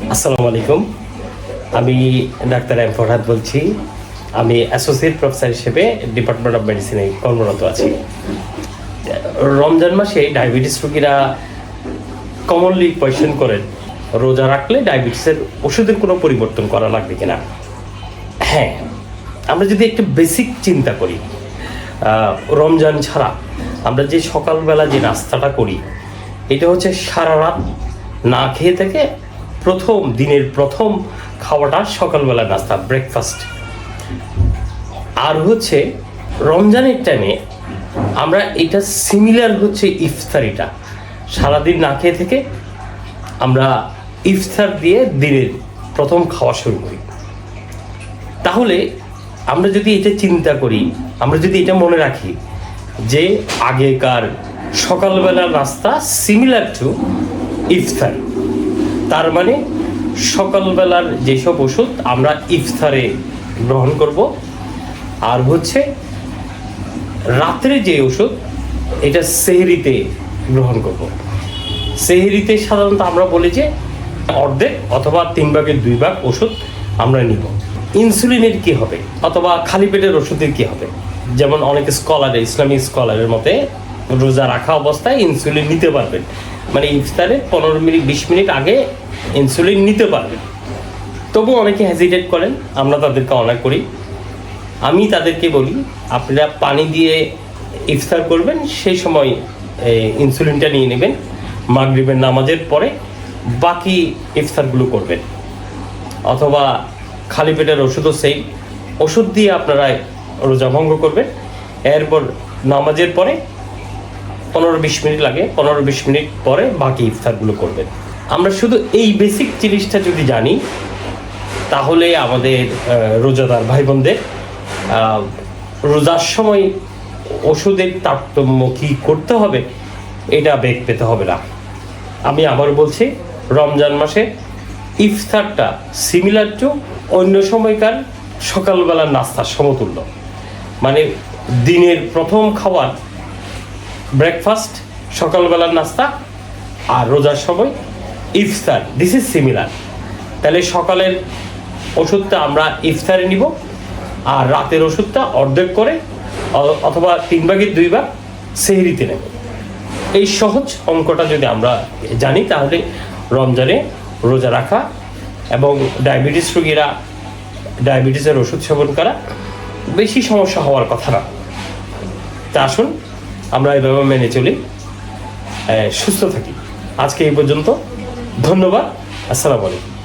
আসসালামু আলাইকুম। আমি ডাক্তার এম ফরহাদ বলছি। আমি অ্যাসোসিয়েট প্রফেসর হিসেবে ডিপার্টমেন্ট অফ মেডিসিনে কর্মরত আছি। রমজান মাসে ডায়াবেটিস রোগীরা কমনলি কোয়েশ্চেন করেন, রোজা রাখলে ডায়াবেটিসের ওষুধের কোনো পরিবর্তন করা লাগবে কিনা। হ্যাঁ, আমরা যদি একটু বেসিক চিন্তা করি, রমজান ছাড়া আমরা যে সকালবেলা যে নাস্তাটা করি, এটা হচ্ছে সারা রাত না খেয়ে থেকে দিনের প্রথম খাওয়াটা সকালবেলা নাস্তা, ব্রেকফাস্ট। আর হচ্ছে রমজানের টাইমে আমরা এটা সিমিলার হচ্ছে ইফতারিটা, সারাদিন না খেয়ে থেকে আমরা ইফতার দিয়ে দিনের প্রথম খাওয়া শুরু করি। তাহলে আমরা যদি এটা চিন্তা করি, আমরা যদি এটা মনে রাখি যে আগেকার সকালবেলার নাস্তা সিমিলার টু ইফতার, তার মানে সকালবেলার যেসব ওষুধ আমরা ইফতারে গ্রহণ করব, আর হচ্ছে রাত্রে যে ওষুধ এটা সেহরিতে গ্রহণ করব। সেহরিতে সাধারণত আমরা বলি যে অর্ধেক অথবা 3/2 ওষুধ আমরা নিব। ইনসুলিনের কি হবে, অথবা খালি পেটের ওষুধের কি হবে? যেমন অনেক ইসলামিক স্কলারের মতে রোজা রাখা অবস্থায় ইনসুলিন নিতে পারবেন, মানে ইফতারে 15-20 মিনিট আগে ইনসুলিন নিতে পারবেন। তবু অনেকে হেজিটেট করেন, আমরা তাদেরকে অনার করি। আমি তাদেরকে বলি, আপনারা পানি দিয়ে ইফতার করবেন, সেই সময় ইনসুলিনটা নিয়ে নেবেন, মাগরিবের নামাজের পরে বাকি ইফতারগুলো করবেন। অথবা খালি পেটের ওষুধও সেই ওষুধ দিয়ে আপনারা রোজা ভঙ্গ করবেন। এরপর নামাজের পরে 15-20 মিনিট লাগে, 15-20 মিনিট পরে বাকি ইফতারগুলো করবেন। আমরা শুধু এই বেসিক জিনিসটা যদি জানি, তাহলে আমাদের রোজাদার ভাই বোনদের রোজার সময় ওষুধের তারতম্য কী করতে হবে এটা বেগ পেতে হবে না। আমি আবার বলছি, রমজান মাসে ইফতারটা সিমিলার টু অন্য সময়কার সকালবেলার নাস্তার সমতুল্য, মানে দিনের প্রথম খাবার ব্রেকফাস্ট, সকালবেলার নাস্তা, আর রোজার সময় ইফতার, দিস ইজ সিমিলার। তাহলে সকালের ওষুধটা আমরা ইফতারে নিব, আর রাতের ওষুধটা অর্ধেক করে অথবা 3/2 সেহরিতে নেব। এই সহজ অঙ্কটা যদি আমরা জানি, তাহলে রমজানে রোজা রাখা এবং ডায়াবেটিস রোগীরা ডায়াবেটিসের ওষুধ সেবন করা বেশি সমস্যা হওয়ার কথা না। তা আসুন আমরা এভাবে মেনে চলি, সুস্থ থাকি। আজকে এই পর্যন্ত। ধন্যবাদ। আসসালামু আলাইকুম।